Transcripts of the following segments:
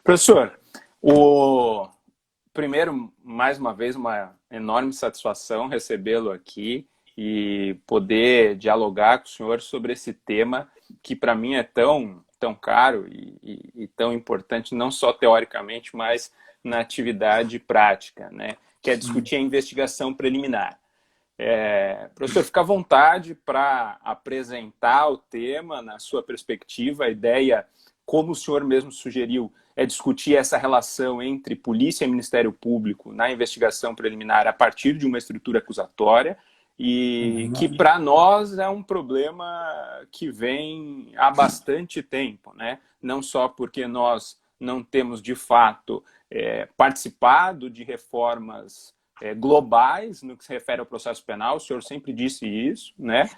Professor, primeiro, mais uma vez, uma enorme satisfação recebê-lo aqui e poder dialogar com o senhor sobre esse tema que para mim é tão caro e tão importante, não só teoricamente, mas na atividade prática, né? Que é discutir a investigação preliminar. Professor, fica à vontade para apresentar o tema na sua perspectiva. A ideia, como o senhor mesmo sugeriu, é discutir essa relação entre polícia e Ministério Público na investigação preliminar a partir de uma estrutura acusatória e que, para nós, é um problema que vem há bastante tempo, né? Não só porque nós não temos, de fato, participado de reformas globais no que se refere ao processo penal, o senhor sempre disse isso, né?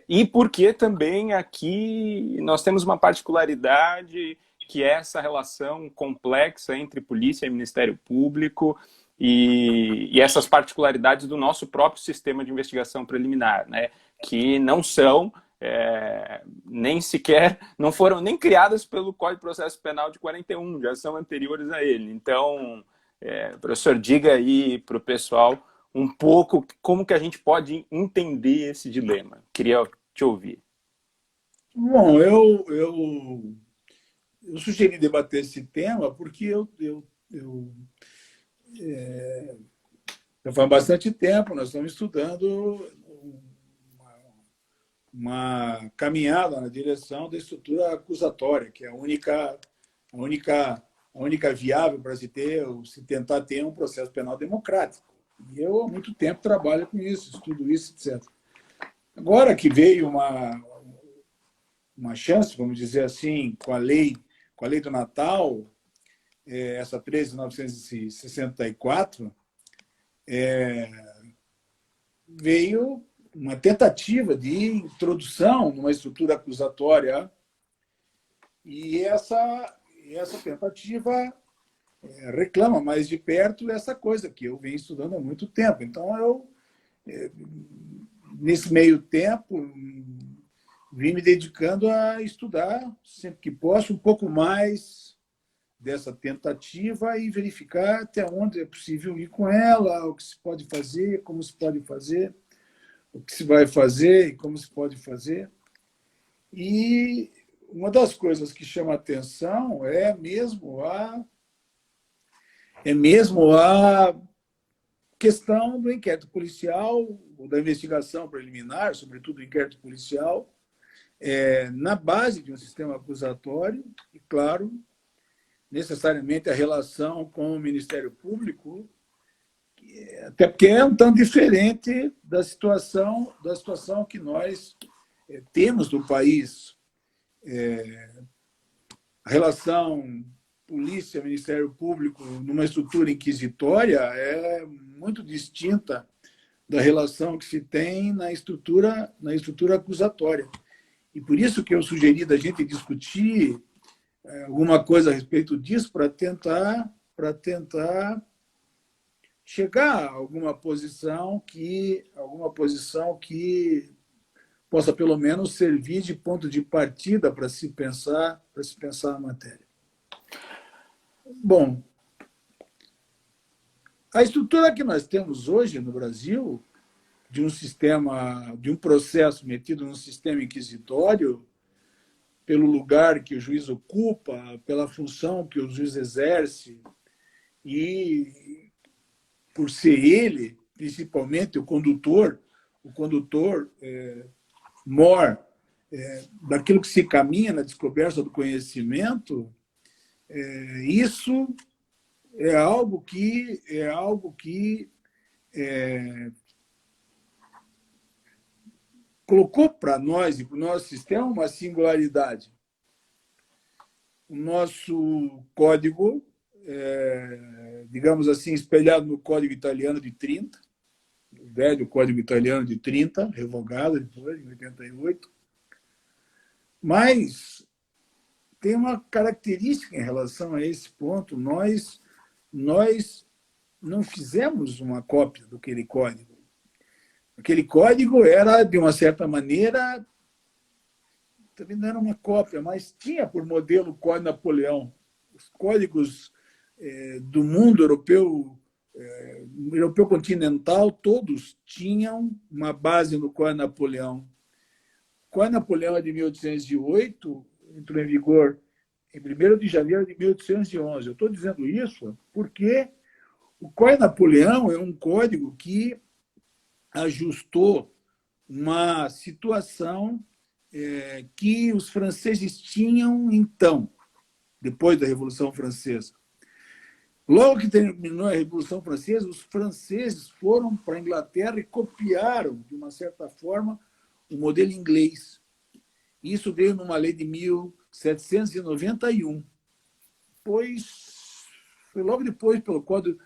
E porque também aqui nós temos uma particularidade que é essa relação complexa entre polícia e Ministério Público e essas particularidades do nosso próprio sistema de investigação preliminar, né? Que não são nem sequer, não foram nem criadas pelo Código de Processo Penal de 41, já são anteriores a ele. Então, professor, diga aí para o pessoal um pouco como que a gente pode entender esse dilema. Queria te ouvir. Bom, eu sugeri debater esse tema porque já faz bastante tempo nós estamos estudando uma caminhada na direção da estrutura acusatória, que é a única viável para se tentar ter um processo penal democrático. E eu, há muito tempo, trabalho com isso, estudo isso, etc. Agora que veio uma chance, vamos dizer assim, com a lei do Natal, essa 13.964, veio uma tentativa de introdução numa estrutura acusatória, e essa tentativa reclama mais de perto essa coisa que eu venho estudando há muito tempo. Então, nesse meio tempo, vim me dedicando a estudar, sempre que posso, um pouco mais dessa tentativa e verificar até onde é possível ir com ela, o que se pode fazer, como se pode fazer, o que se vai fazer e como se pode fazer. E uma das coisas que chama a atenção é mesmo a questão do inquérito policial, ou da investigação preliminar, sobretudo o inquérito policial, na base de um sistema acusatório, e, claro, necessariamente a relação com o Ministério Público, até porque é um tanto diferente da situação que nós temos no país. A relação polícia-Ministério Público numa estrutura inquisitória é muito distinta da relação que se tem na estrutura acusatória. E por isso que eu sugeri da gente discutir alguma coisa a respeito disso para tentar chegar a alguma posição que possa pelo menos servir de ponto de partida para se pensar a matéria. Bom, a estrutura que nós temos hoje no Brasil de um processo metido num sistema inquisitório, pelo lugar que o juiz ocupa, pela função que o juiz exerce e por ser ele, principalmente, o condutor mor daquilo que se caminha na descoberta do conhecimento, isso é algo que colocou para nós e para o nosso sistema uma singularidade. O nosso código, digamos assim, espelhado no Código Italiano de 30, o velho Código Italiano de 30, revogado depois, em 88, mas tem uma característica em relação a esse ponto. Nós não fizemos uma cópia daquele código. Aquele código era, de uma certa maneira, também não era uma cópia, mas tinha por modelo o Código Napoleão. os códigos do mundo europeu, europeu continental, todos tinham uma base no Código de Napoleão. O Código de Napoleão é de 1808, entrou em vigor em 1º de janeiro de 1811. Eu estou dizendo isso porque o Código de Napoleão é um código que ajustou uma situação que os franceses tinham então, depois da Revolução Francesa. Logo que terminou a Revolução Francesa, os franceses foram para a Inglaterra e copiaram, de uma certa forma, o modelo inglês. Isso veio numa lei de 1791. Pois foi logo depois, pelo Código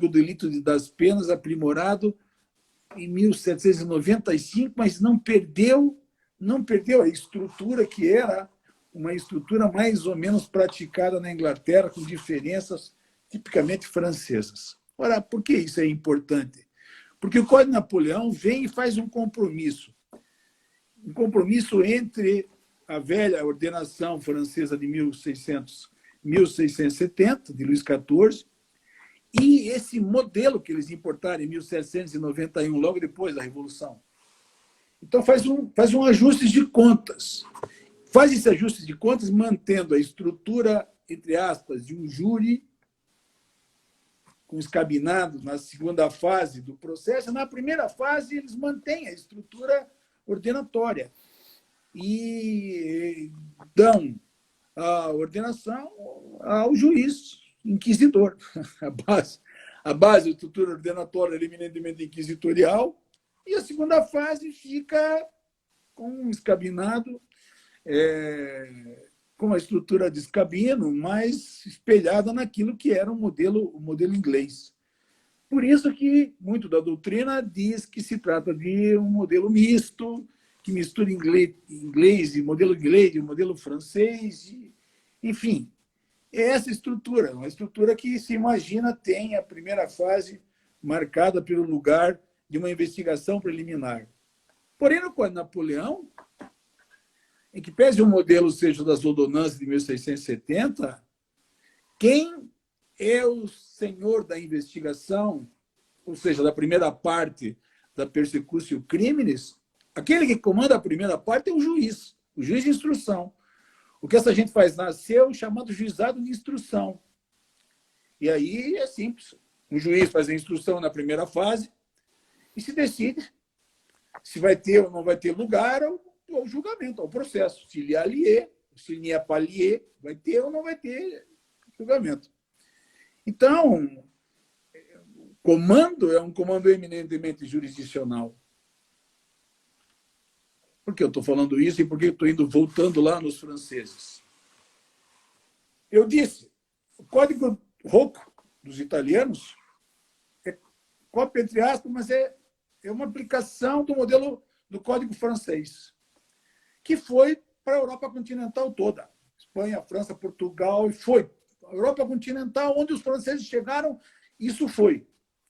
do Delito das Penas, aprimorado em 1795, mas não perdeu a estrutura que era uma estrutura mais ou menos praticada na Inglaterra, com diferenças tipicamente francesas. Ora, por que isso é importante? Porque o Código de Napoleão vem e faz um compromisso entre a velha ordenação francesa de 1670, de Luís XIV, e esse modelo que eles importaram em 1791, logo depois da Revolução. Então, faz um ajuste de contas. Faz esse ajuste de contas mantendo a estrutura, entre aspas, de um júri com escabinado na segunda fase do processo. Na primeira fase, eles mantêm a estrutura ordenatória e dão a ordenação ao juiz inquisidor. A base da estrutura ordenatória é eminentemente inquisitorial, e a segunda fase fica com um escabinado, com uma estrutura de escabino, mais espelhada naquilo que era o modelo inglês. Por isso que muito da doutrina diz que se trata de um modelo misto, que mistura inglês e modelo francês, enfim. É essa estrutura, uma estrutura que se imagina tem a primeira fase marcada pelo lugar de uma investigação preliminar. Porém, no Código de Napoleão, em que pese o modelo seja das ordonanças de 1670, quem é o senhor da investigação, ou seja, da primeira parte da persecutio criminis, aquele que comanda a primeira parte é o juiz de instrução. O que essa gente faz nascer é o chamado juizado de instrução. E aí é simples. O juiz faz a instrução na primeira fase e se decide se vai ter ou não vai ter lugar ao julgamento, ao processo. Se lhe allié, se lhe é pas lié, vai ter ou não vai ter julgamento. Então, o comando é um comando eminentemente jurisdicional. Por que eu estou falando isso e por que eu estou voltando lá nos franceses? Eu disse, o código Rocco dos italianos é cópia, entre aspas, mas é uma aplicação do modelo do código francês, que foi para a Europa continental toda. Espanha, França, Portugal, e foi. A Europa continental, onde os franceses chegaram, isso foi.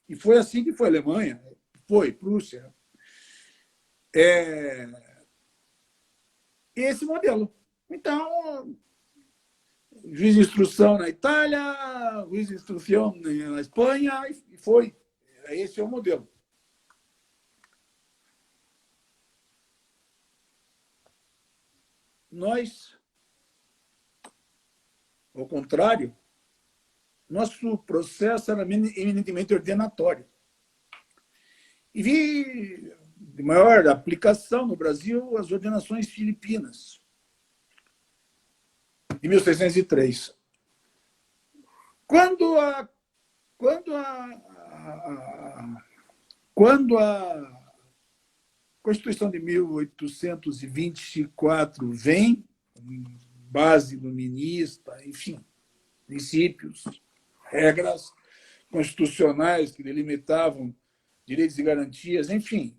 E foi assim que foi a Alemanha, foi, Prússia. Esse modelo. Então, juiz de instrução na Itália, juiz de instrução na Espanha, e foi. Esse é o modelo. Nós, ao contrário, nosso processo era eminentemente ordenatório. E vi de maior aplicação no Brasil as ordenações filipinas, de 1603. Quando a Constituição de 1824 vem, base iluminista, enfim, princípios, regras constitucionais que delimitavam direitos e garantias, enfim,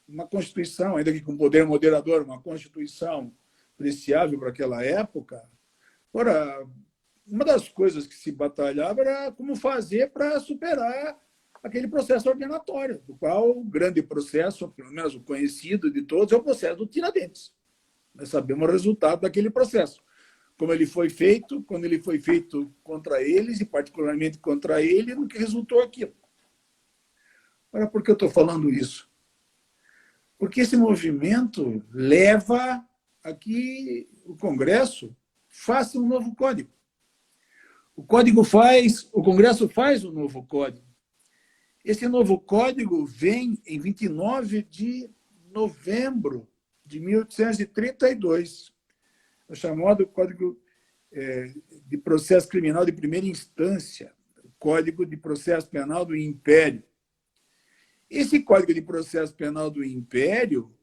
uma Constituição, ainda que com poder moderador, uma Constituição apreciável para aquela época. Ora, uma das coisas que se batalhava era como fazer para superar aquele processo ordenatório, do qual o grande processo, pelo menos o conhecido de todos, é o processo do Tiradentes. Nós sabemos o resultado daquele processo. como ele foi feito, quando ele foi feito contra eles, e particularmente contra ele, no que resultou aquilo. Agora, por que eu estou falando isso? Porque esse movimento leva a que o Congresso faça um novo código. O Congresso faz um novo código. Esse novo código vem em 29 de novembro de 1832, o chamado Código de Processo Criminal de Primeira Instância, o Código de Processo Penal do Império. Esse Código de Processo Penal do Império,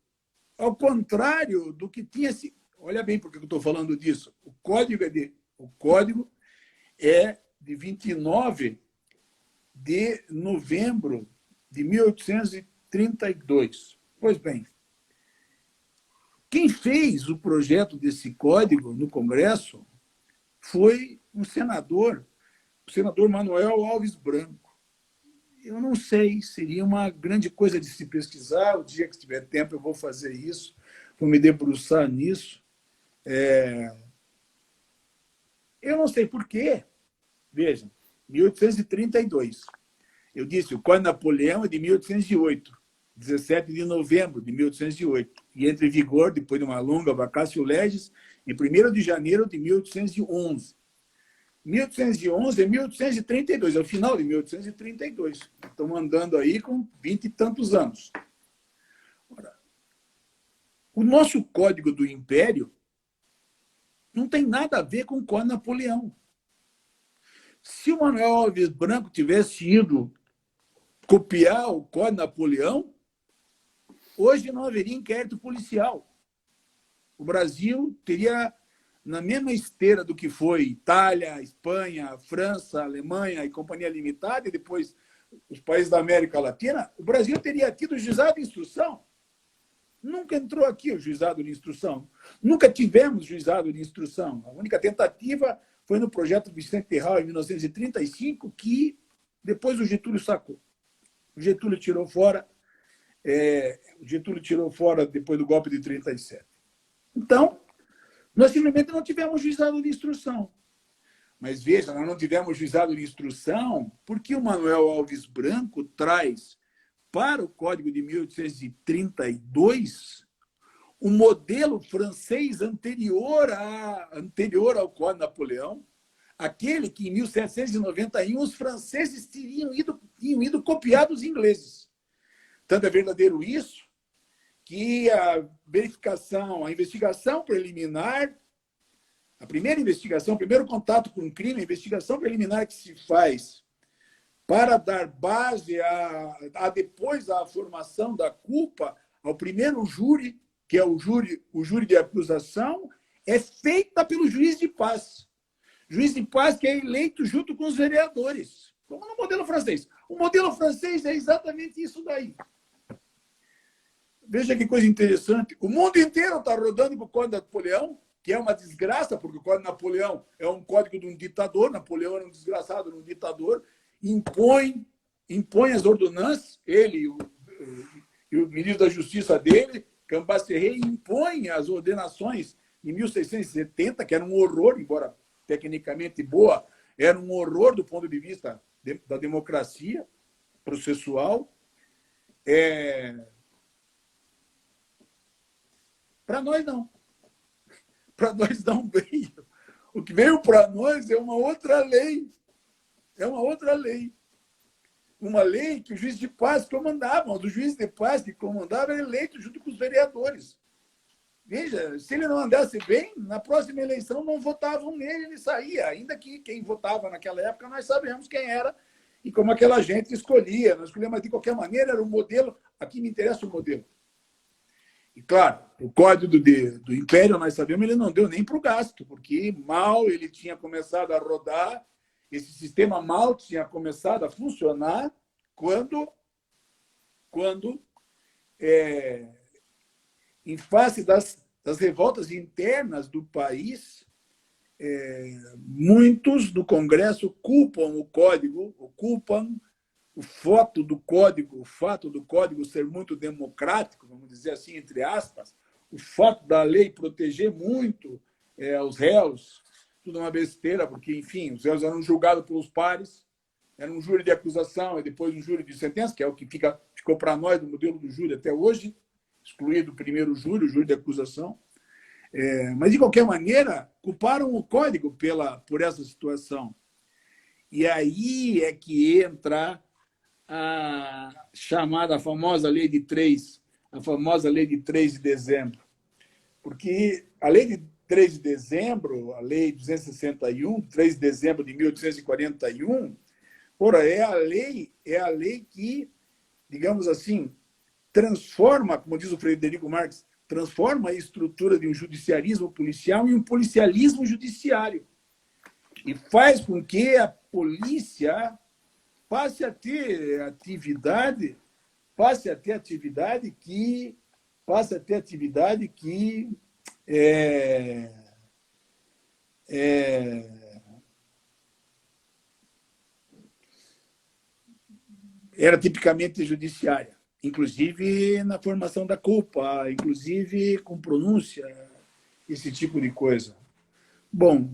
ao contrário do que tinha se... Olha bem por que eu estou falando disso. O Código é de 29 de novembro de 1832. Pois bem, quem fez o projeto desse código no Congresso foi um senador, o senador Manuel Alves Branco. Eu não sei, seria uma grande coisa de se pesquisar. O dia que tiver tempo eu vou fazer isso, vou me debruçar nisso. Eu não sei por quê. Vejam, 1832. Eu disse, o Código Napoleão é de 1808, 17 de novembro de 1808, e entra em vigor, depois de uma longa vacatio legis, em 1º de janeiro de 1811. 1811 é 1832, é o final de 1832. Estamos andando aí com 20 e tantos anos. Ora, o nosso Código do Império não tem nada a ver com o Código Napoleão. Se o Manuel Alves Branco tivesse ido copiar o Código Napoleão, hoje não haveria inquérito policial. O Brasil teria, na mesma esteira do que foi Itália, Espanha, França, Alemanha e Companhia Limitada, e depois os países da América Latina, o Brasil teria tido juizado de instrução. Nunca entrou aqui o juizado de instrução. Nunca tivemos juizado de instrução. A única tentativa foi no projeto Vicente Terral, em 1935, que depois o Getúlio sacou. O Getúlio tirou fora depois do golpe de 37. Então, nós simplesmente não tivemos juizado de instrução. Mas veja, nós não tivemos juizado de instrução porque o Manuel Alves Branco traz para o Código de 1832 o modelo francês anterior ao Código Napoleão, aquele que, em 1791, os franceses tinham ido copiar dos ingleses. Tanto é verdadeiro isso, que a investigação preliminar, a primeira investigação, o primeiro contato com o crime, a investigação preliminar que se faz para dar base depois à formação da culpa, ao primeiro júri, que é o júri de acusação, é feita pelo juiz de paz. Juiz de paz que é eleito junto com os vereadores, como no modelo francês. O modelo francês é exatamente isso daí. Veja que coisa interessante. O mundo inteiro está rodando com o Código Napoleão, que é uma desgraça, porque o Código Napoleão é um código de um ditador. Napoleão era um desgraçado, um ditador. Impõe as ordenanças, ele e o ministro da Justiça dele, Cambacéré, impõe as ordenações em 1670, que era um horror, embora tecnicamente boa, era um horror do ponto de vista da democracia processual. Para nós, não. Para nós não veio. O que veio para nós é uma outra lei. É uma outra lei. Uma lei que o juiz de paz comandava. O juiz de paz que comandava era eleito junto com os vereadores. Veja, se ele não andasse bem, na próxima eleição não votavam nele, ele saía. Ainda que quem votava naquela época, nós sabemos quem era e como aquela gente escolhia. Nós escolhíamos, mas de qualquer maneira era um modelo. Aqui me interessa o modelo. E, claro, o Código do Império, nós sabemos, ele não deu nem para o gasto, porque mal ele tinha começado a rodar, esse sistema mal tinha começado a funcionar quando em face das revoltas internas do país, muitos do Congresso culpam o Código, culpam o fato do Código ser muito democrático, vamos dizer assim, entre aspas, o fato da lei proteger muito os réus, tudo uma besteira, porque, enfim, os réus eram julgados pelos pares, era um júri de acusação e depois um júri de sentença, que é o que ficou para nós do modelo do júri até hoje, excluído o primeiro júri, o júri de acusação. Mas, de qualquer maneira, culparam o Código por essa situação. E aí é que entra a chamada famosa Lei de 3, a famosa Lei de 3 de dezembro. Porque a Lei de 3 de dezembro, a Lei 261, 3 de dezembro de 1841, é a lei que, digamos assim, transforma, como diz o Frederico Marx, transforma a estrutura de um judiciarismo policial em um policialismo judiciário. E faz com que a polícia passe a ter atividade que era tipicamente judiciária, inclusive na formação da culpa, inclusive com pronúncia, esse tipo de coisa. Bom,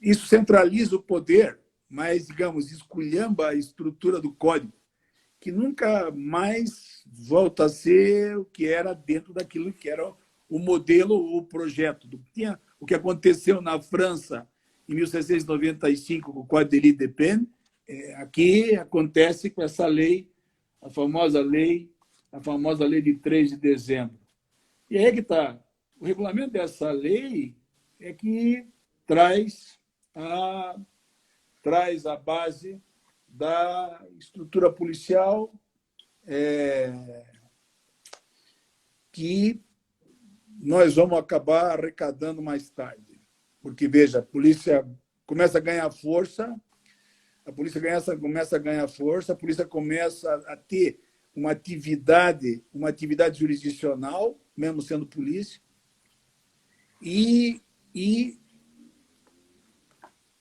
isso centraliza o poder, mas, digamos, esculhamba a estrutura do código, que nunca mais volta a ser o que era dentro daquilo que era o modelo ou o projeto. O que aconteceu na França em 1795 com o Código de Lille de Pen, aqui acontece com essa lei, a famosa lei de 3 de dezembro. E aí que está. O regulamento dessa lei é que traz a base da estrutura policial que nós vamos acabar arrecadando mais tarde. Porque, veja, a polícia começa a ganhar força, a polícia começa a ganhar força, a polícia começa a ter uma atividade jurisdicional, mesmo sendo polícia, e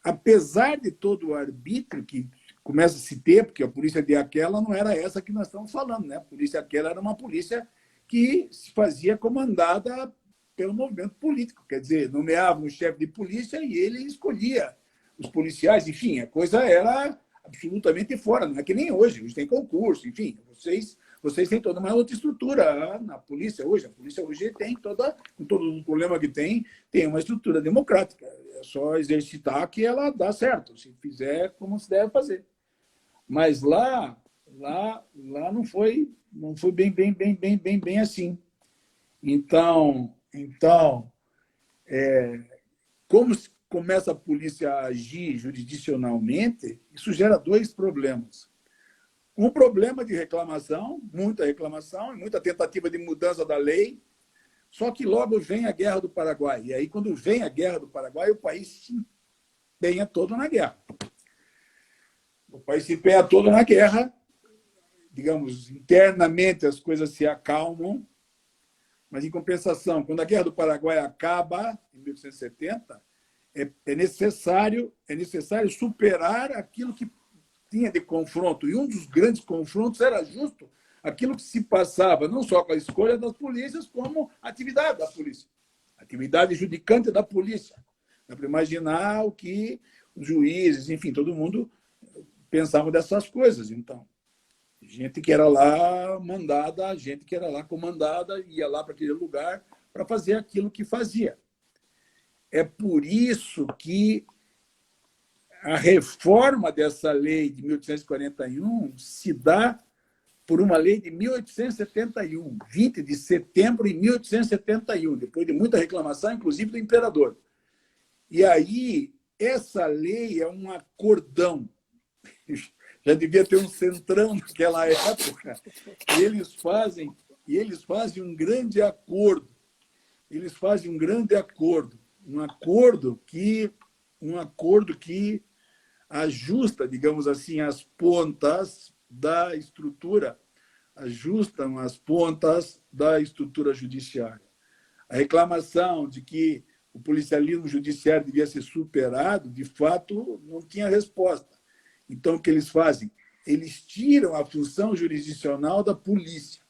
apesar de todo o arbítrio que começa a se ter, porque a polícia de Aquela não era essa que nós estamos falando, né? A polícia Aquela era uma polícia que se fazia comandada pelo movimento político, quer dizer, nomeava um chefe de polícia e ele escolhia os policiais, enfim, a coisa era absolutamente fora, não é que nem hoje tem concurso, enfim, vocês têm toda uma outra estrutura na polícia hoje. A polícia hoje tem com todo o problema que tem uma estrutura democrática. É só exercitar que ela dá certo, se fizer como se deve fazer. Mas lá não foi bem assim. Então, como começa a polícia a agir jurisdicionalmente, isso gera dois problemas. Um problema de reclamação, muita tentativa de mudança da lei, só que logo vem a Guerra do Paraguai. E aí, quando vem a Guerra do Paraguai, o país se empenha todo na guerra. O país se empenha todo na guerra, digamos, internamente as coisas se acalmam, mas, em compensação, quando a Guerra do Paraguai acaba, em 1870, é necessário superar aquilo que tinha de confronto. E um dos grandes confrontos era justo aquilo que se passava, não só com a escolha das polícias, como a atividade da polícia, a atividade judicante da polícia. Dá para imaginar o que os juízes, enfim, todo mundo pensava dessas coisas. Então, gente que era lá mandada, gente que era lá comandada, ia lá para aquele lugar para fazer aquilo que fazia. É por isso que a reforma dessa lei de 1841 se dá por uma lei de 1871, 20 de setembro de 1871, depois de muita reclamação, inclusive do imperador. E aí, essa lei é um acordão. Já devia ter um centrão naquela época. E eles fazem um grande acordo. Um acordo que ajusta, digamos assim, as pontas da estrutura, judiciária. A reclamação de que o policialismo judiciário devia ser superado, de fato, não tinha resposta. Então, o que eles fazem? Eles tiram a função jurisdicional da polícia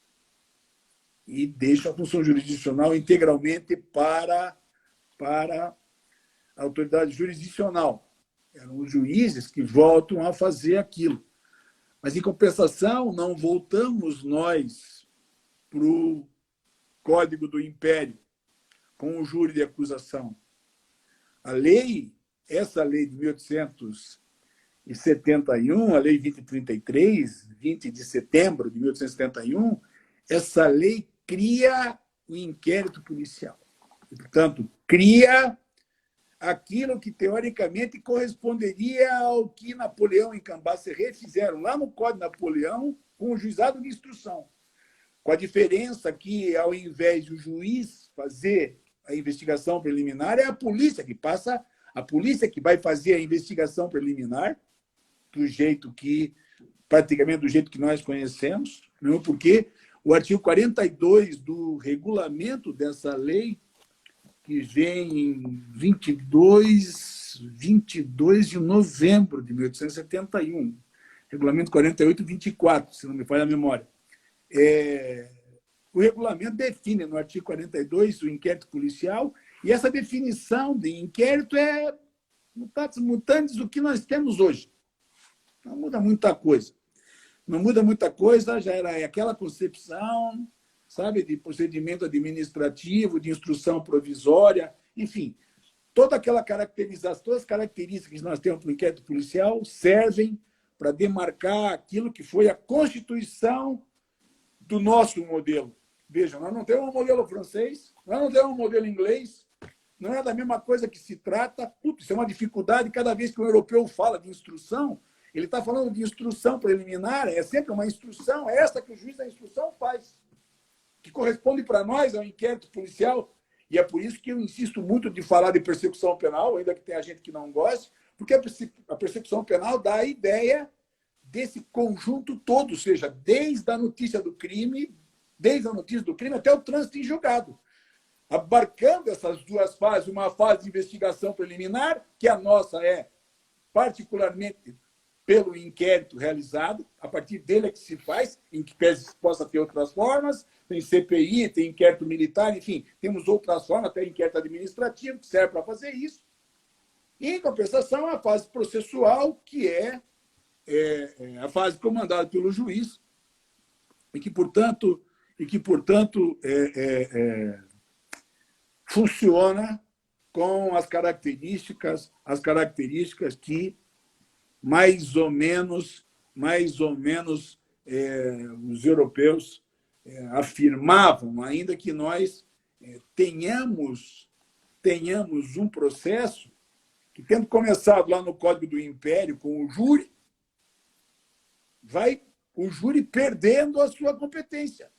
e deixam a função jurisdicional integralmente para a autoridade jurisdicional. Eram os juízes que voltam a fazer aquilo. Mas, em compensação, não voltamos nós para o Código do Império, com o júri de acusação. A lei, essa lei de 1871, a Lei 2033, 20 de setembro de 1871, essa lei cria o inquérito policial. E, portanto, cria aquilo que, teoricamente, corresponderia ao que Napoleão e Cambacérès fizeram lá no Código de Napoleão com o juizado de instrução. Com a diferença que, ao invés de o juiz fazer a investigação preliminar, é a polícia que passa, a polícia que vai fazer a investigação preliminar, do jeito que, praticamente do jeito que nós conhecemos, mesmo porque o artigo 42 do regulamento dessa lei, que vem em 22 de novembro de 1871, regulamento 48-24, se não me falha a memória. O regulamento define, no artigo 42, o inquérito policial, e essa definição de inquérito é mutatis mutandis do que nós temos hoje. Não muda muita coisa. Não muda muita coisa, já era aquela concepção, sabe, de procedimento administrativo, de instrução provisória, enfim, toda aquela caracterização, todas as características que nós temos para o inquérito policial servem para demarcar aquilo que foi a constituição do nosso modelo. Veja, nós não temos um modelo francês, nós não temos um modelo inglês, não é da mesma coisa que se trata. Isso é uma dificuldade, cada vez que um europeu fala de instrução, ele está falando de instrução preliminar, é sempre uma instrução, é essa que o juiz da instrução faz, que corresponde para nós ao inquérito policial, e é por isso que eu insisto muito de falar de persecução penal, ainda que tenha gente que não goste, porque a persecução penal dá a ideia desse conjunto todo, ou seja, desde a notícia do crime até o trânsito em julgado, abarcando essas duas fases, uma fase de investigação preliminar, que a nossa é particularmente pelo inquérito realizado, a partir dele é que se faz, em que possa ter outras formas, tem CPI, tem inquérito militar, enfim, temos outras formas, até inquérito administrativo, que serve para fazer isso. E, em compensação, a fase processual, que é a fase comandada pelo juiz, e que, portanto, funciona com as características que mais ou menos os europeus afirmavam, ainda que nós tenhamos um processo que, tendo começado lá no Código do Império com o júri, vai o júri perdendo a sua competência.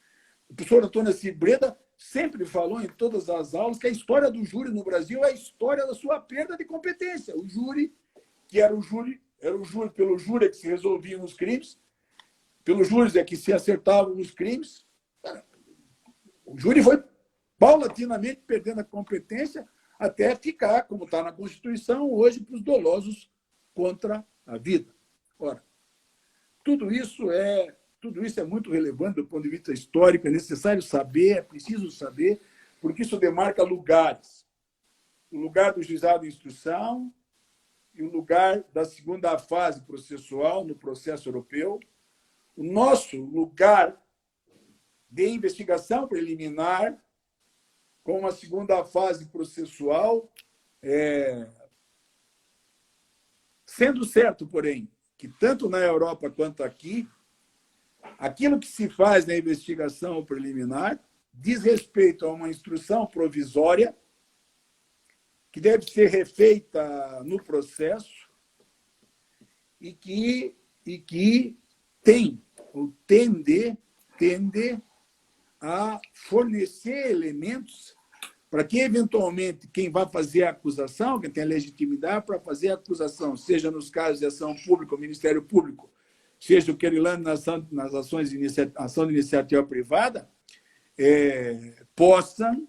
O professor Antônio Assis Breda sempre falou em todas as aulas que a história do júri no Brasil é a história da sua perda de competência. O júri, que era o júri pelo júri é que se resolviam os crimes, pelo júri é que se acertavam os crimes. O júri foi paulatinamente perdendo a competência até ficar, como está na Constituição, hoje, para os dolosos contra a vida. Ora, tudo isso é muito relevante do ponto de vista histórico, é necessário saber, é preciso saber, porque isso demarca lugares. O lugar do juizado de instrução e o lugar da segunda fase processual no processo europeu, o nosso lugar de investigação preliminar com a segunda fase processual, sendo certo, porém, que tanto na Europa quanto aqui, aquilo que se faz na investigação preliminar diz respeito a uma instrução provisória que deve ser refeita no processo e que tem ou tende a fornecer elementos para que, eventualmente, quem vai fazer a acusação, quem tem a legitimidade para fazer a acusação, seja nos casos de ação pública, o Ministério Público, seja o querelante nas ações de ação de iniciativa privada, possam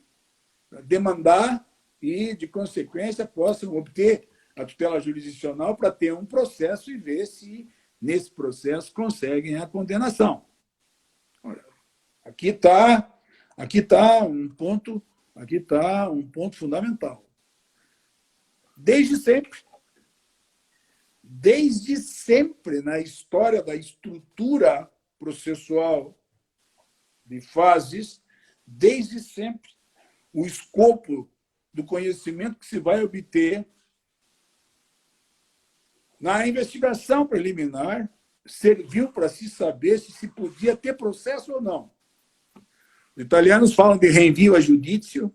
demandar e, de consequência, possam obter a tutela jurisdicional para ter um processo e ver se, nesse processo, conseguem a condenação. Aqui está um ponto fundamental. Desde sempre. Desde sempre, na história da estrutura processual de fases, desde sempre, o escopo do conhecimento que se vai obter na investigação preliminar serviu para se saber se podia ter processo ou não. Os italianos falam de rinvio a giudizio,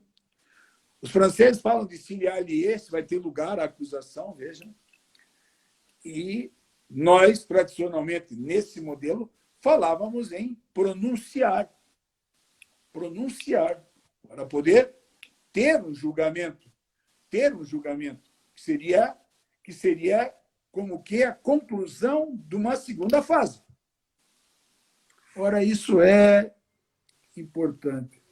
os franceses falam de silialier, se vai ter lugar à acusação, vejam. E nós, tradicionalmente, nesse modelo, falávamos em pronunciar. Pronunciar, para poder ter um julgamento. Ter um julgamento, que seria como que a conclusão de uma segunda fase. Ora, isso é importante.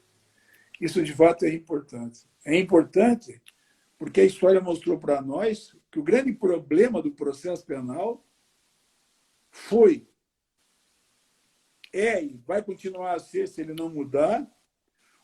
Isso, de fato, é importante. É importante porque a história mostrou para nós que o grande problema do processo penal e vai continuar a ser, se ele não mudar,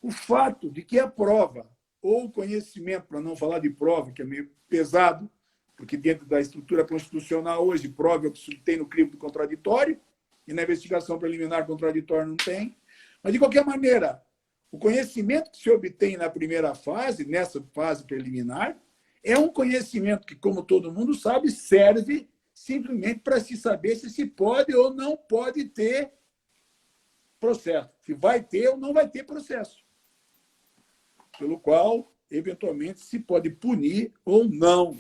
o fato de que a prova, ou o conhecimento, para não falar de prova, que é meio pesado, porque dentro da estrutura constitucional hoje, prova é o que se tem no crime do contraditório, e na investigação preliminar contraditório não tem. Mas, de qualquer maneira, o conhecimento que se obtém na primeira fase, nessa fase preliminar, é um conhecimento que, como todo mundo sabe, serve simplesmente para se saber se pode ou não pode ter processo, se vai ter ou não vai ter processo, pelo qual, eventualmente, se pode punir ou não,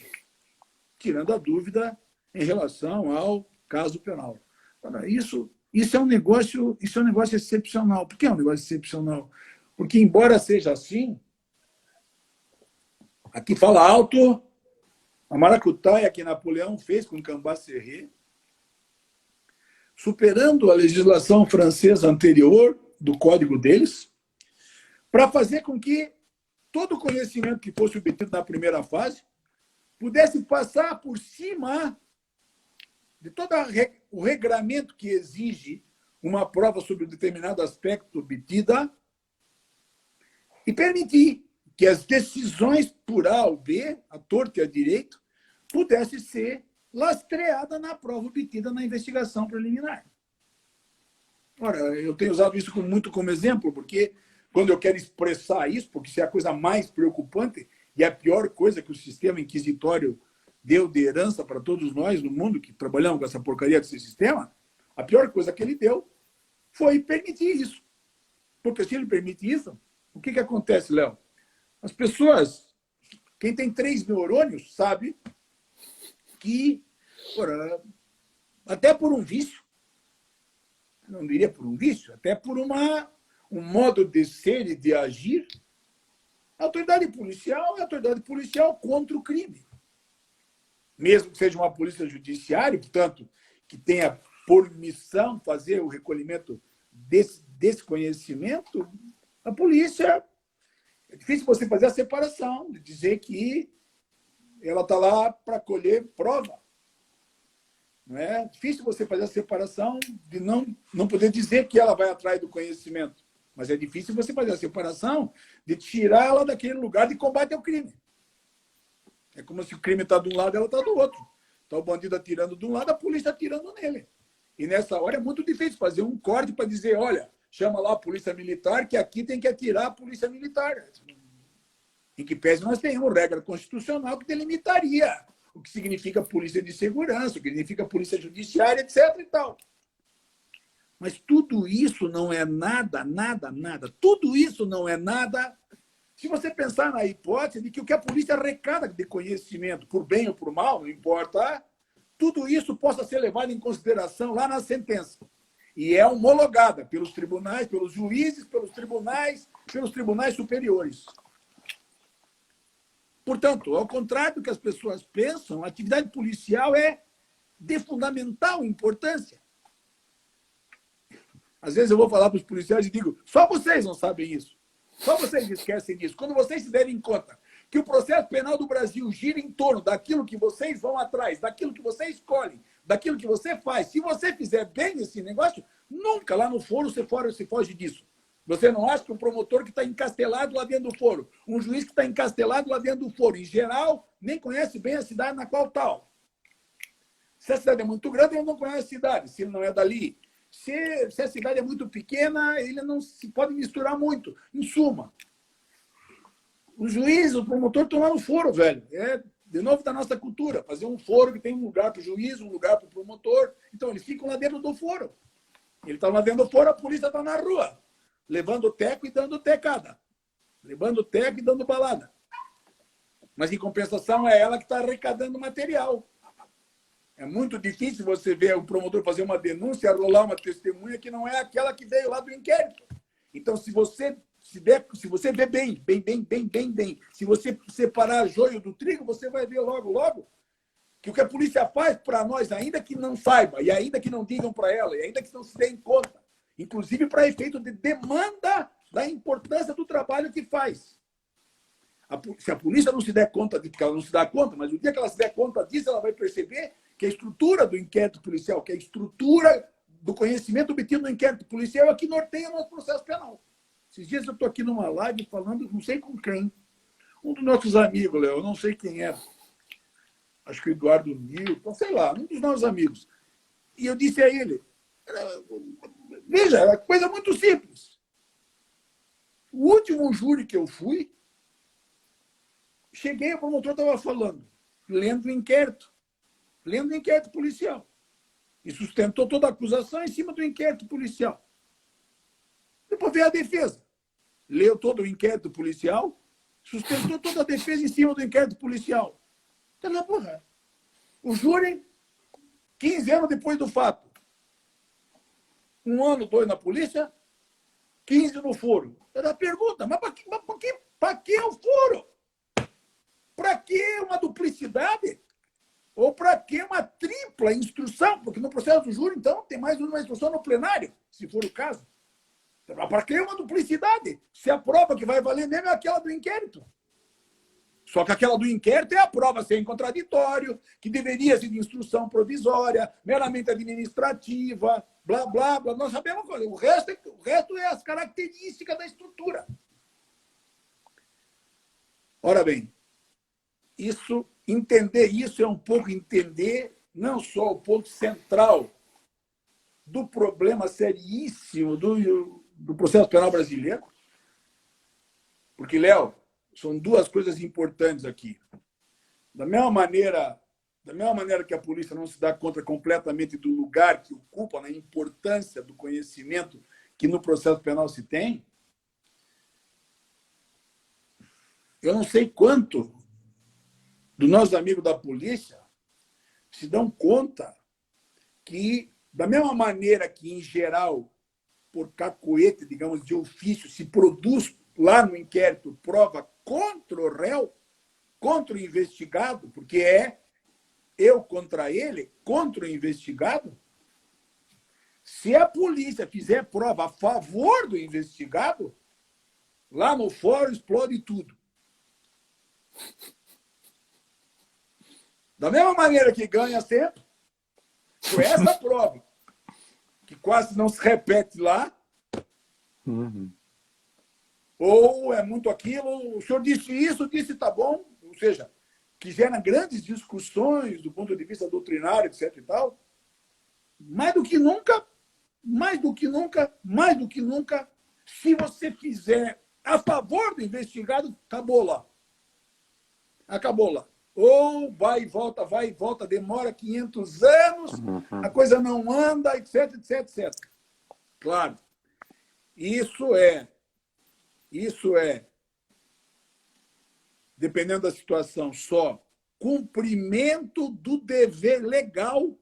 tirando a dúvida em relação ao caso penal. Isso é um negócio excepcional. Por que é um negócio excepcional? Porque, embora seja assim, aqui fala alto, a maracutaia que Napoleão fez com Cambacérès, superando a legislação francesa anterior, do código deles, para fazer com que todo o conhecimento que fosse obtido na primeira fase pudesse passar por cima de todo o regramento que exige uma prova sobre um determinado aspecto obtida e permitir que as decisões por A ou B, a torto e a direito, pudessem ser lastreadas na prova obtida na investigação preliminar. Ora, eu tenho usado isso muito como exemplo, porque quando eu quero expressar isso, porque isso é a coisa mais preocupante e a pior coisa que o sistema inquisitório deu de herança para todos nós no mundo que trabalhamos com essa porcaria desse sistema, a pior coisa que ele deu foi permitir isso. Porque se ele permite isso, o que acontece, Léo? As pessoas, quem tem 3 neurônios, sabe que, até por um vício, não diria por um vício, até por um modo de ser e de agir, a autoridade policial é a autoridade policial contra o crime. Mesmo que seja uma polícia judiciária, portanto, que tenha por missão fazer o recolhimento desse conhecimento, a polícia, é difícil você fazer a separação, de dizer que ela está lá para colher prova. Não é difícil você fazer a separação de não poder dizer que ela vai atrás do conhecimento. Mas é difícil você fazer a separação de tirá-la daquele lugar de combate ao crime. É como se o crime está de um lado e ela está do outro. Está o bandido atirando de um lado, a polícia atirando nele. E nessa hora é muito difícil fazer um corte para dizer, olha, chama lá a polícia militar, que aqui tem que atirar a polícia militar. Em que pese nós tenhamos regra constitucional que delimitaria o que significa polícia de segurança, o que significa polícia judiciária, etc. e tal. Mas tudo isso não é nada. Tudo isso não é nada se você pensar na hipótese de que o que a polícia arrecada de conhecimento, por bem ou por mal, não importa, tudo isso possa ser levado em consideração lá na sentença. E é homologada pelos tribunais, pelos juízes, pelos tribunais superiores. Portanto, ao contrário do que as pessoas pensam, a atividade policial é de fundamental importância. Às vezes eu vou falar para os policiais e digo, só vocês não sabem isso. Só vocês esquecem disso. Quando vocês se derem conta que o processo penal do Brasil gira em torno daquilo que vocês vão atrás, daquilo que você escolhe, daquilo que você faz, se você fizer bem esse negócio, nunca lá no foro você foge disso. Você não acha que um promotor que está encastelado lá dentro do foro, um juiz que está encastelado lá dentro do foro, em geral, nem conhece bem a cidade na qual está. Se a cidade é muito grande, ele não conhece a cidade, se ele não é dali. Se a cidade é muito pequena, ele não se pode misturar muito. Em suma, o juiz, o promotor estão lá no foro, velho. É, de novo, da nossa cultura. Fazer um foro que tem um lugar para o juiz, um lugar para o promotor. Então, eles ficam lá dentro do foro. Ele está lá dentro do foro, a polícia está na rua, levando teco e dando tecada. Levando teco e dando balada. Mas, em compensação, é ela que está arrecadando material. É muito difícil você ver o promotor fazer uma denúncia, rolar uma testemunha que não é aquela que veio lá do inquérito. Então, se você vê bem, se você separar joio do trigo, você vai ver logo que o que a polícia faz para nós, ainda que não saiba, e ainda que não digam para ela, e ainda que não se dê em conta, inclusive para efeito de demanda da importância do trabalho que faz. Se a polícia não se der conta disso, porque ela não se dá conta, mas o dia que ela se der conta disso, ela vai perceber que a estrutura do inquérito policial, que a estrutura do conhecimento obtido no inquérito policial é que norteia o nosso processo penal. Esses dias eu estou aqui numa live falando, não sei com quem, um dos nossos amigos, Léo, eu não sei quem é, acho que o Eduardo Nilton, sei lá, um dos nossos amigos. E eu disse a ele, veja, é coisa muito simples. O último júri que eu fui, cheguei, o promotor estava falando, lendo o inquérito policial. E sustentou toda a acusação em cima do inquérito policial. Depois veio a defesa. Leu todo o inquérito policial, sustentou toda a defesa em cima do inquérito policial. Então, na porra. O júri, 15 anos depois do fato. 1 ano, 2 na polícia, 15 no foro. Era a pergunta, mas para que o foro? Para que uma duplicidade? Ou para que uma tripla instrução? Porque no processo do júri, então, tem mais uma instrução no plenário, se for o caso. Para que uma duplicidade? Se a prova que vai valer mesmo é aquela do inquérito. Só que aquela do inquérito é a prova sem contraditório, que deveria ser de instrução provisória, meramente administrativa, blá, blá, blá. Nós sabemos coisa. O resto é as características da estrutura. Ora bem, entender isso é um pouco entender não só o ponto central do problema seríssimo do processo penal brasileiro, porque, Léo, são duas coisas importantes aqui. Da mesma maneira que a polícia não se dá conta completamente do lugar que ocupa, na importância do conhecimento que no processo penal se tem, eu não sei quanto dos nossos amigos da polícia se dão conta que, da mesma maneira que, em geral, por cacoete, digamos, de ofício, se produz lá no inquérito prova contra o réu, contra o investigado, porque é eu contra ele, contra o investigado, se a polícia fizer prova a favor do investigado, lá no fórum explode tudo. Da mesma maneira que ganha sempre, com essa prova, que quase não se repete lá, ou é muito aquilo, o senhor disse isso, disse tá bom, ou seja, que gera grandes discussões do ponto de vista doutrinário, etc. e tal, mais do que nunca, se você fizer a favor do investigado, acabou lá. Acabou lá. Ou vai e volta, demora 500 anos, a coisa não anda, etc, etc, etc. Claro, isso é, dependendo da situação, só cumprimento do dever legal.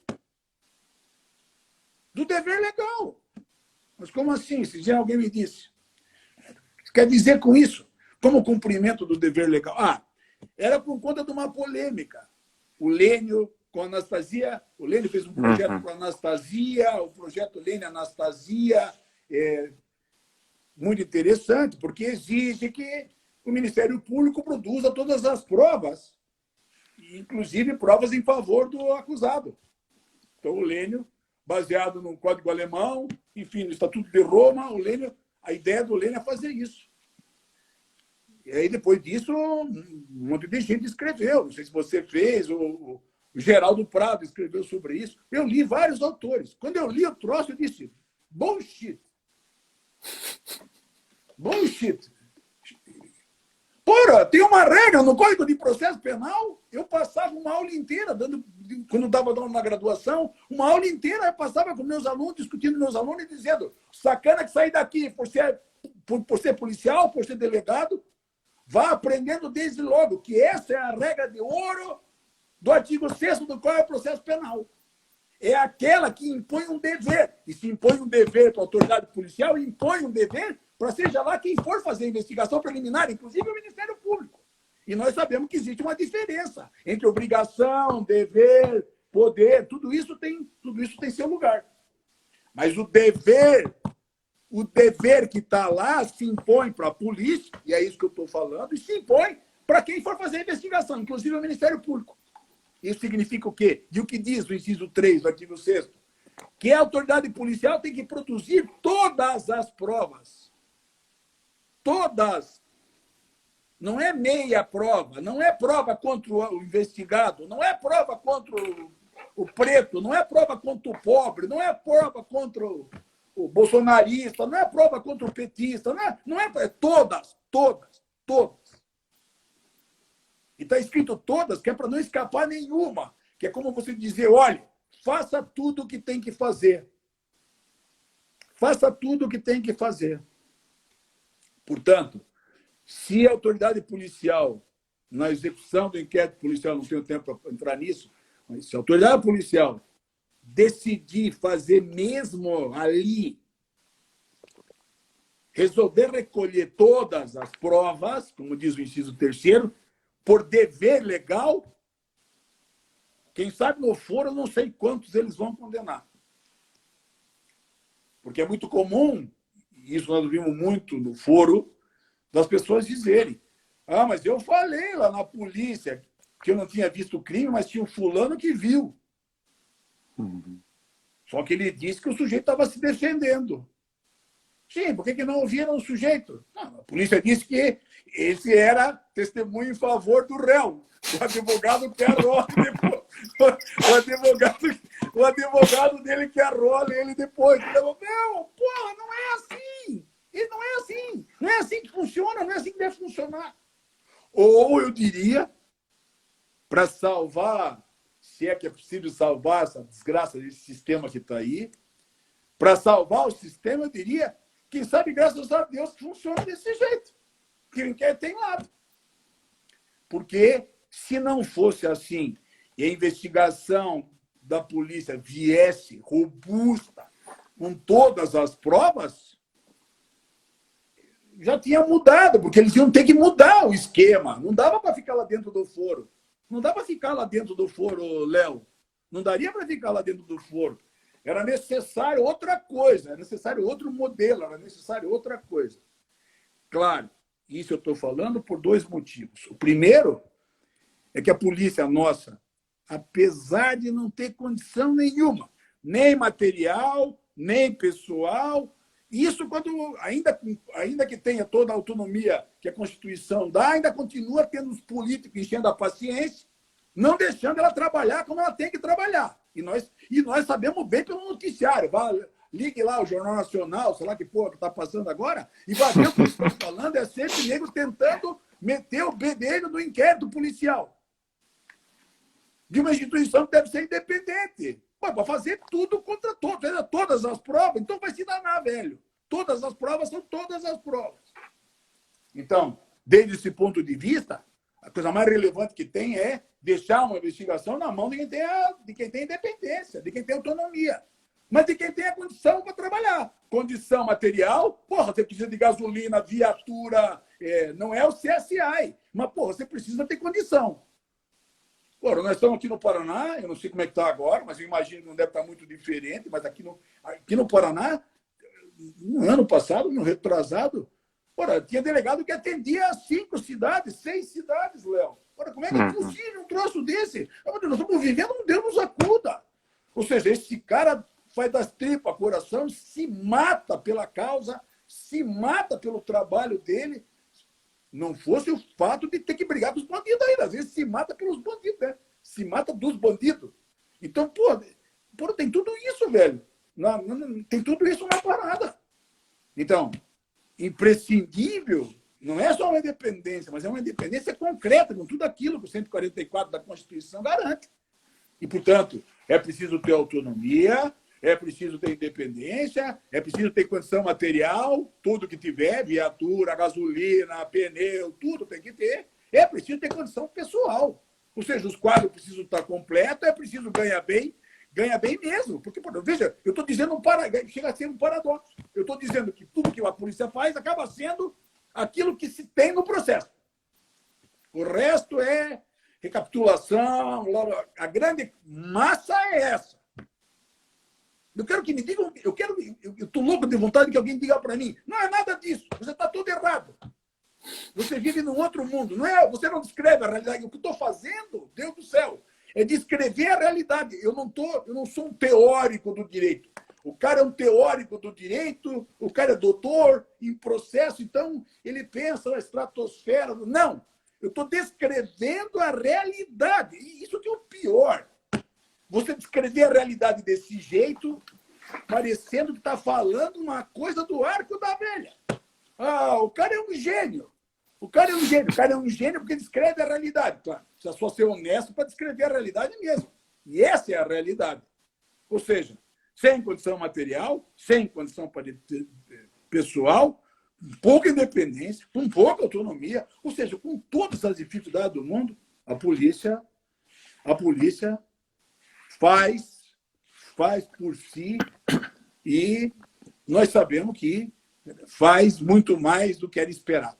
Do dever legal. Mas como assim? Se já alguém me disse. Quer dizer com isso? Como cumprimento do dever legal? Era por conta de uma polêmica. O Lênio com a Anastasia, o Lênio fez um projeto com a Anastasia, o projeto Lênio-Anastasia, muito interessante, porque exige que o Ministério Público produza todas as provas, inclusive provas em favor do acusado. Então, o Lênio, baseado no Código Alemão, enfim, no Estatuto de Roma, o Lênio A ideia do Lênin é fazer isso. E aí, depois disso, um monte de gente escreveu. Não sei se você fez, o Geraldo Prado escreveu sobre isso. Eu li vários autores. Quando eu li o troço, eu disse, bullshit. Bullshit. Porra, tem uma regra no Código de Processo Penal. Eu passava uma aula inteira, quando estava dando na graduação, uma aula inteira eu passava com meus alunos, discutindo com meus alunos e dizendo, sacana que sair daqui por ser policial, por ser delegado, vá aprendendo desde logo que essa é a regra de ouro do artigo 6º do Código de Processo Penal. É aquela que impõe um dever. E se impõe um dever para a autoridade policial, impõe um dever para seja lá quem for fazer a investigação preliminar, inclusive o Ministério Público. E nós sabemos que existe uma diferença entre obrigação, dever, poder, tudo isso tem seu lugar. Mas o dever que está lá se impõe para a polícia, e é isso que eu estou falando, e se impõe para quem for fazer a investigação, inclusive o Ministério Público. Isso significa o quê? E o que diz o inciso 3 do artigo 6º? Que a autoridade policial tem que produzir todas as provas. Todas. Não é meia prova, não é prova contra o investigado, não é prova contra o preto, não é prova contra o pobre, não é prova contra o bolsonarista, não é prova contra o petista, é todas. E está escrito todas, que é para não escapar nenhuma. Que é como você dizer, olha, faça tudo o que tem que fazer. Faça tudo o que tem que fazer. Portanto, se a autoridade policial, na execução do inquérito policial, não tenho tempo para entrar nisso, mas se a autoridade policial decidir fazer mesmo ali, resolver recolher todas as provas, como diz o inciso 3º, por dever legal, quem sabe no foro, eu não sei quantos eles vão condenar. Porque é muito comum, e isso nós vimos muito no foro, das pessoas dizerem, mas eu falei lá na polícia que eu não tinha visto o crime, mas tinha um fulano que viu. Uhum. Só que ele disse que o sujeito estava se defendendo. Sim, por que não ouviram o sujeito? Não, a polícia disse que esse era testemunho em favor do réu. O advogado quer role depois. O advogado dele quer role ele depois. Não, porra, não é assim. E não é assim. Não é assim que funciona, não é assim que deve funcionar. Ou eu diria, para salvar, se é que é possível salvar essa desgraça desse sistema que está aí, para salvar o sistema, eu diria, quem sabe, graças a Deus, que funciona desse jeito. Que o inquérito tem lado. Porque, se não fosse assim, e a investigação da polícia viesse robusta, com todas as provas, já tinha mudado, porque eles iam ter que mudar o esquema. Não dava para ficar lá dentro do foro. Não dava para ficar lá dentro do foro, Léo. Não daria para ficar lá dentro do foro. Era necessário outra coisa, era necessário outro modelo, era necessário outra coisa. Claro, isso eu estou falando por dois motivos. O primeiro é que a polícia nossa, apesar de não ter condição nenhuma, nem material, nem pessoal, isso quando ainda que tenha toda a autonomia que a Constituição dá, ainda continua tendo os políticos enchendo a paciência, não deixando ela trabalhar como ela tem que trabalhar. E nós sabemos bem pelo noticiário. Ligue lá o Jornal Nacional, sei lá que porra que está passando agora, e vai ver o que eles estão falando, é sempre negro tentando meter o bedelho do inquérito policial. De uma instituição que deve ser independente. Para fazer tudo contra todos, todas as provas, então vai se danar, velho. Todas as provas são todas as provas. Então, desde esse ponto de vista, a coisa mais relevante que tem é deixar uma investigação na mão de quem tem independência, de quem tem autonomia, mas de quem tem a condição para trabalhar. Condição material, porra, você precisa de gasolina, viatura, não é o CSI, mas, porra, você precisa ter condição. Porra, nós estamos aqui no Paraná, eu não sei como é que está agora, mas eu imagino que não deve estar muito diferente, mas aqui no Paraná, no ano passado, no retrasado, porra, tinha delegado que atendia 5 cidades, 6 cidades, Léo. Ora, como é que é possível um troço desse? Nós estamos vivendo um Deus nos acuda. Ou seja, esse cara faz das tripas coração, se mata pela causa se mata pelo trabalho dele, não fosse o fato de ter que brigar com os bandidos ainda. Às vezes se mata pelos bandidos, né? Se mata dos bandidos. Então, pô, tem tudo isso, velho. Tem tudo isso na parada. Então, imprescindível não é só uma independência, mas é uma independência concreta, com tudo aquilo que o 144 da Constituição garante. E, portanto, é preciso ter autonomia, é preciso ter independência, é preciso ter condição material, tudo que tiver, viatura, gasolina, pneu, tudo tem que ter. É preciso ter condição pessoal. Ou seja, os quadros precisam estar completos, é preciso ganhar bem mesmo. Porque, veja, eu estou dizendo chega a ser um paradoxo. Eu estou dizendo que tudo que a polícia faz acaba sendo aquilo que se tem no processo. O resto é recapitulação, a grande massa é essa. Eu quero que me digam, eu estou louco de vontade que alguém diga para mim, não é nada disso, você está tudo errado. Você vive num outro mundo, você não descreve a realidade. O que eu estou fazendo, Deus do céu, é descrever a realidade. Eu não sou um teórico do direito. O cara é um teórico do direito, o cara é doutor em processo, então ele pensa na estratosfera. Não, eu estou descrevendo a realidade. E isso que é o pior. Você descrever a realidade desse jeito, parecendo que está falando uma coisa do arco da velha. Ah, o cara é um gênio. O cara é um gênio porque descreve a realidade. Claro, precisa só ser honesto para descrever a realidade mesmo. E essa é a realidade. Ou seja, sem condição material, sem condição pessoal, com pouca independência, com pouca autonomia, ou seja, com todas as dificuldades do mundo, a polícia faz por si e nós sabemos que faz muito mais do que era esperado.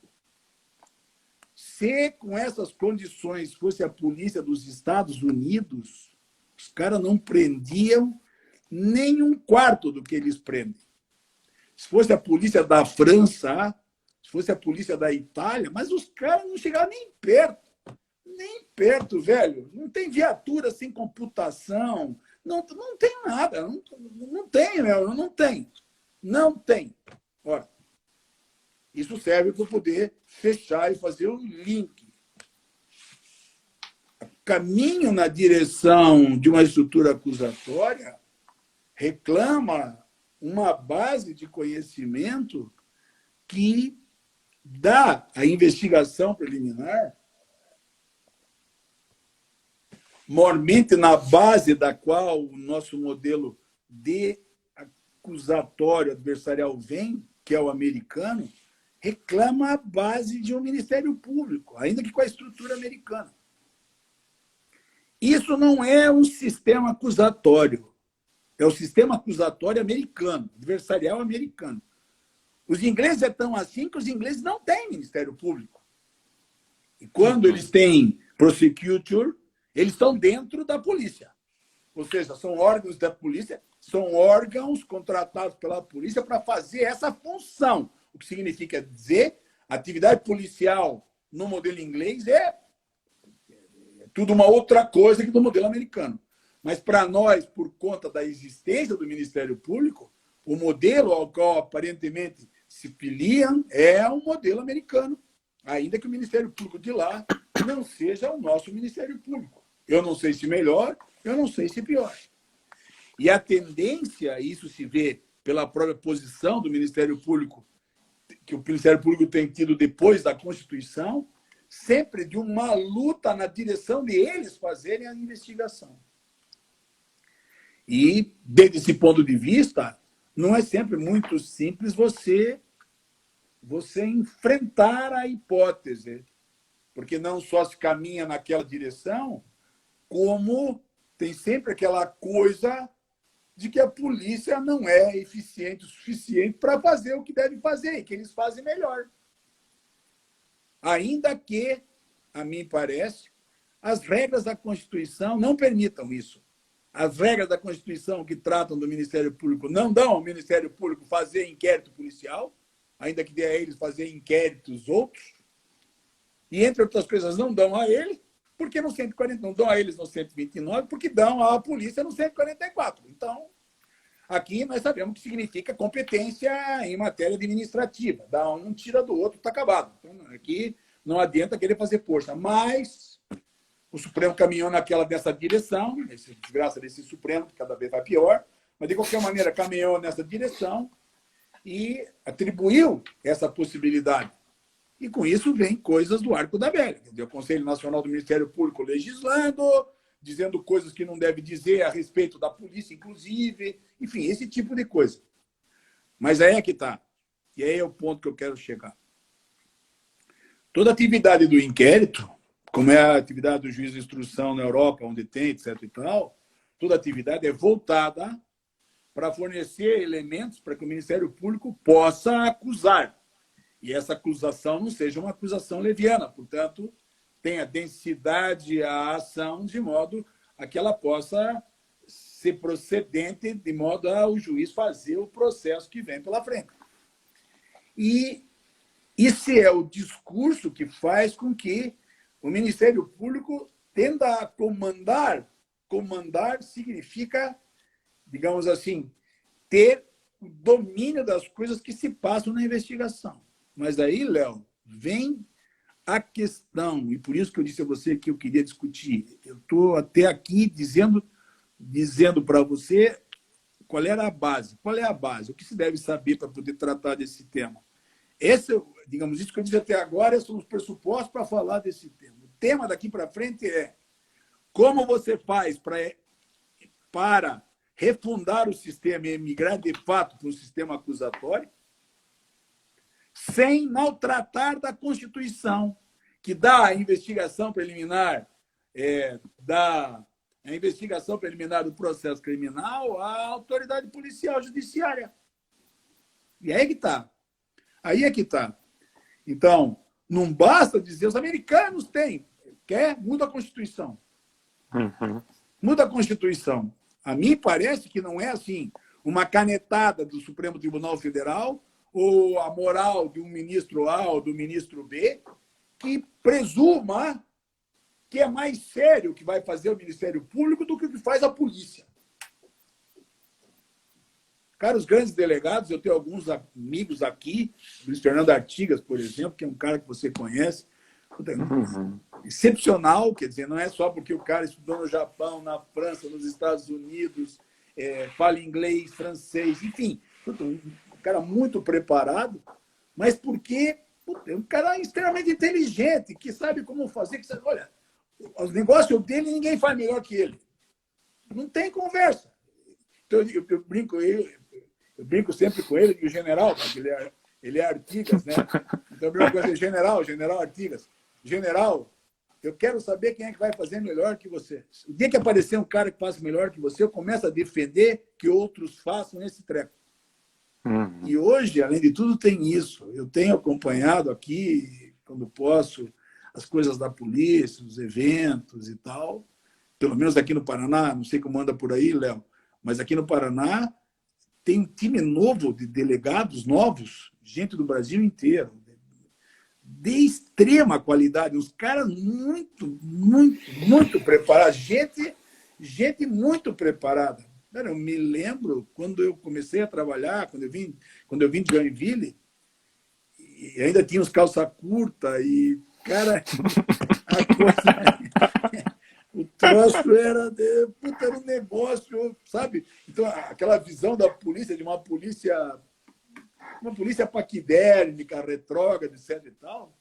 Se com essas condições fosse a polícia dos Estados Unidos, os caras não prendiam nem um quarto do que eles prendem. Se fosse a polícia da França, se fosse a polícia da Itália, mas os caras não chegaram nem perto. Nem perto, velho. Não tem viatura sem computação. Não tem nada. Não tem, meu. Não tem. Não tem. Ora, isso serve para poder fechar e fazer o link. O caminho na direção de uma estrutura acusatória reclama uma base de conhecimento que dá à investigação preliminar, mormente na base da qual o nosso modelo de acusatório adversarial vem, que é o americano, reclama a base de um Ministério Público, ainda que com a estrutura americana. Isso não é um sistema acusatório, é o sistema acusatório americano, adversarial americano. Os ingleses é tão assim que os ingleses não têm Ministério Público. E quando eles têm prosecutor, eles estão dentro da polícia. Ou seja, são órgãos da polícia, são órgãos contratados pela polícia para fazer essa função. O que significa dizer, a atividade policial no modelo inglês é tudo uma outra coisa que no modelo americano. Mas para nós, por conta da existência do Ministério Público, o modelo ao qual aparentemente se filiam é um modelo americano, ainda que o Ministério Público de lá não seja o nosso Ministério Público. Eu não sei se melhor, eu não sei se pior. E a tendência, isso se vê pela própria posição do Ministério Público, que o Ministério Público tem tido depois da Constituição, sempre de uma luta na direção de eles fazerem a investigação. E, desde esse ponto de vista, não é sempre muito simples você enfrentar a hipótese, porque não só se caminha naquela direção, como tem sempre aquela coisa de que a polícia não é eficiente o suficiente para fazer o que deve fazer, e que eles fazem melhor. Ainda que, a mim parece, as regras da Constituição não permitam isso. As regras da Constituição que tratam do Ministério Público não dão ao Ministério Público fazer inquérito policial, ainda que dê a eles fazer inquéritos outros. E, entre outras coisas, não dão a ele, porque no 140, não dão a eles no 129, porque dão à polícia no 144. Então, Aqui nós sabemos que significa competência em matéria administrativa. Dá um, tira do outro, está acabado. Então, aqui não adianta querer fazer força. Mas o Supremo caminhou nessa direção, desgraça desse Supremo, que cada vez vai pior, mas de qualquer maneira caminhou nessa direção e atribuiu essa possibilidade. E com isso vem coisas do arco da velha. O Conselho Nacional do Ministério Público legislando, dizendo coisas que não deve dizer a respeito da polícia, inclusive, enfim, esse tipo de coisa. Mas aí é que está. E aí é o ponto que eu quero chegar. Toda atividade do inquérito, como é a atividade do juiz de instrução na Europa, onde tem, etc. e tal, toda atividade é voltada para fornecer elementos para que o Ministério Público possa acusar. E essa acusação não seja uma acusação leviana, portanto, tenha densidade a ação de modo a que ela possa ser procedente, de modo a o juiz fazer o processo que vem pela frente. E esse é o discurso que faz com que o Ministério Público tenda a comandar. Comandar significa, digamos assim, ter o domínio das coisas que se passam na investigação. Mas aí, Léo, vem a questão, e por isso que eu disse a você que eu queria discutir. Eu estou até aqui dizendo para você qual era a base. Qual é a base? O que se deve saber para poder tratar desse tema? Esse, digamos, isso que eu disse até agora são os pressupostos para falar desse tema. O tema daqui para frente é como você faz para refundar o sistema e migrar de fato para um sistema acusatório, sem maltratar da Constituição, que dá a investigação preliminar, dá a investigação preliminar do processo criminal à autoridade policial judiciária. E aí que está. Aí é que está. Então, não basta dizer, os americanos têm, muda a Constituição. Uhum. Muda a Constituição. A mim parece que não é assim, uma canetada do Supremo Tribunal Federal ou a moral de um ministro A ou do ministro B, que presuma que é mais sério o que vai fazer o Ministério Público do que o que faz a polícia. Cara, os grandes delegados, eu tenho alguns amigos aqui, Luiz Fernando Artigas, por exemplo, que é um cara que você conhece, excepcional, quer dizer, não é só porque o cara estudou no Japão, na França, nos Estados Unidos, fala inglês, francês, enfim, um cara muito preparado, mas porque é um cara extremamente inteligente, que sabe como fazer, que sabe, olha, os negócios dele ninguém faz melhor que ele. Não tem conversa. Então, eu brinco sempre com ele, que o general, porque ele é Artigas, né? Então, a primeira coisa é general Artigas. General, eu quero saber quem é que vai fazer melhor que você. O dia que aparecer um cara que faça melhor que você, eu começo a defender que outros façam esse treco. E hoje, além de tudo, tem isso. Eu tenho acompanhado aqui, quando posso, as coisas da polícia, os eventos e tal. Pelo menos aqui no Paraná, não sei como anda por aí, Léo, mas aqui no Paraná tem um time novo de delegados novos, gente do Brasil inteiro, de extrema qualidade, uns caras muito preparados, gente muito preparada. Cara, eu me lembro quando eu comecei a trabalhar, quando eu vim de Joinville, e ainda tinha os calça curta e, cara, a coisa, o troço era um negócio, sabe? Então, aquela visão da polícia, de uma polícia paquidérmica, retrógrada, etc. e tal,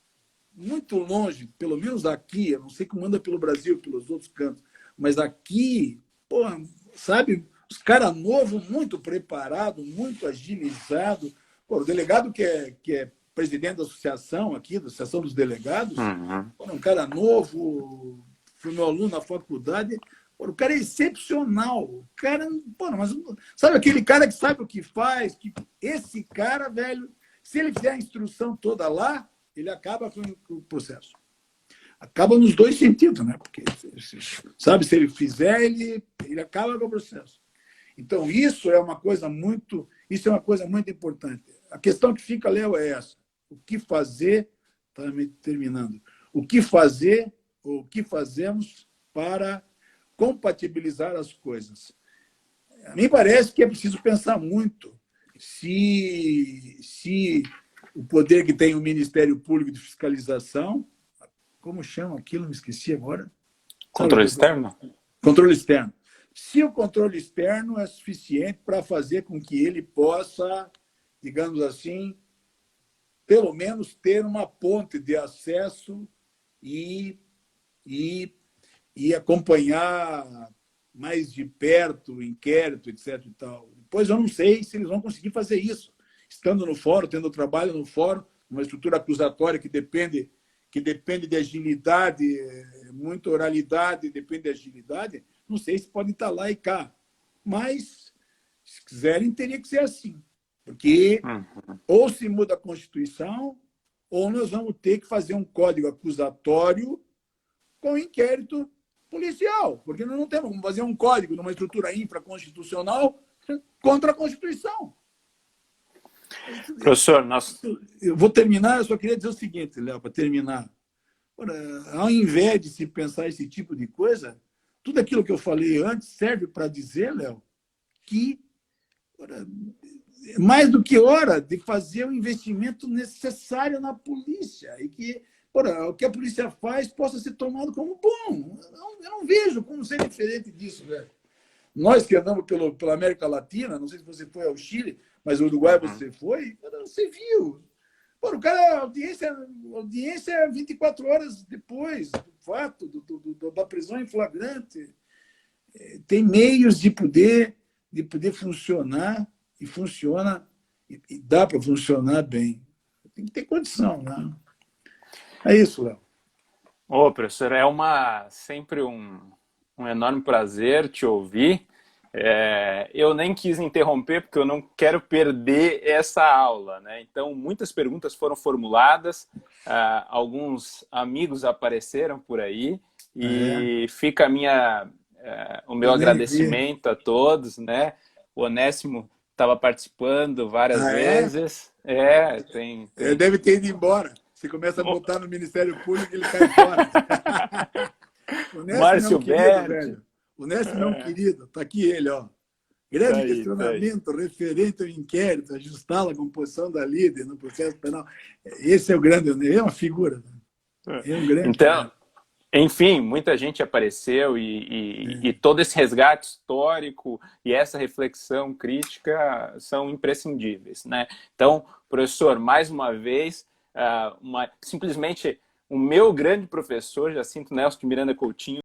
muito longe, pelo menos aqui, eu não sei como anda pelo Brasil, pelos outros cantos, mas aqui, porra, sabe? Os caras novos, muito preparados, muito agilizados. O delegado que é presidente da associação aqui, da Associação dos Delegados, é um cara novo, foi meu aluno na faculdade. O cara é excepcional. O cara, mas sabe aquele cara que sabe o que faz? Que esse cara, velho, se ele fizer a instrução toda lá, ele acaba com o processo. Acaba nos dois sentidos, né? Porque, sabe, se ele fizer, ele acaba com o processo. Então, isso é uma coisa muito importante. A questão que fica, Léo, é essa. O que fazer, está me terminando, o que fazemos para compatibilizar as coisas. A mim parece que é preciso pensar muito se o poder que tem o Ministério Público de Fiscalização, como chama aquilo, me esqueci agora. Controle externo? Controle externo. Se o controle externo é suficiente para fazer com que ele possa, digamos assim, pelo menos ter uma ponte de acesso e acompanhar mais de perto o inquérito, etc. E tal. Depois eu não sei se eles vão conseguir fazer isso. Estando no fórum, tendo trabalho no fórum, uma estrutura acusatória que depende de agilidade, muita oralidade, depende de agilidade, não sei se pode estar lá e cá. Mas, se quiserem, teria que ser assim. Porque ou se muda a Constituição, ou nós vamos ter que fazer um código acusatório com inquérito policial, porque nós não temos como fazer um código numa estrutura infraconstitucional contra a Constituição. Professor, eu vou terminar, eu só queria dizer o seguinte, Léo, para terminar. Ora, ao invés de se pensar esse tipo de coisa, tudo aquilo que eu falei antes serve para dizer, Léo, que mais do que hora de fazer o investimento necessário na polícia e que o que a polícia faz possa ser tomado como bom. Eu não vejo como ser diferente disso, velho. Nós que andamos pela América Latina, não sei se você foi ao Chile, mas o Uruguai você foi, você viu. O cara, a audiência é 24 horas depois do fato, da prisão em flagrante. Tem meios de poder funcionar, e funciona, e dá para funcionar bem. Tem que ter condição, né? É isso, Léo. Ô, professor, é sempre um enorme prazer te ouvir. Eu nem quis interromper porque eu não quero perder essa aula, né? Então, muitas perguntas foram formuladas, alguns amigos apareceram por aí e fica o meu agradecimento a todos, né? O Onésimo estava participando várias vezes. Deve ter ido embora. Você começa a botar no Ministério Público e ele cai fora. O Márcio Berti. O Néstor é um querido. Está aqui ele, ó. Grande questionamento referente ao inquérito, ajustá-la à composição da líder no processo penal. Esse é o grande, é uma figura. É um grande. Então, enfim, muita gente apareceu e todo esse resgate histórico e essa reflexão crítica são imprescindíveis, né? Então, professor, mais uma vez, simplesmente o meu grande professor, Jacinto Nelson de Miranda Coutinho,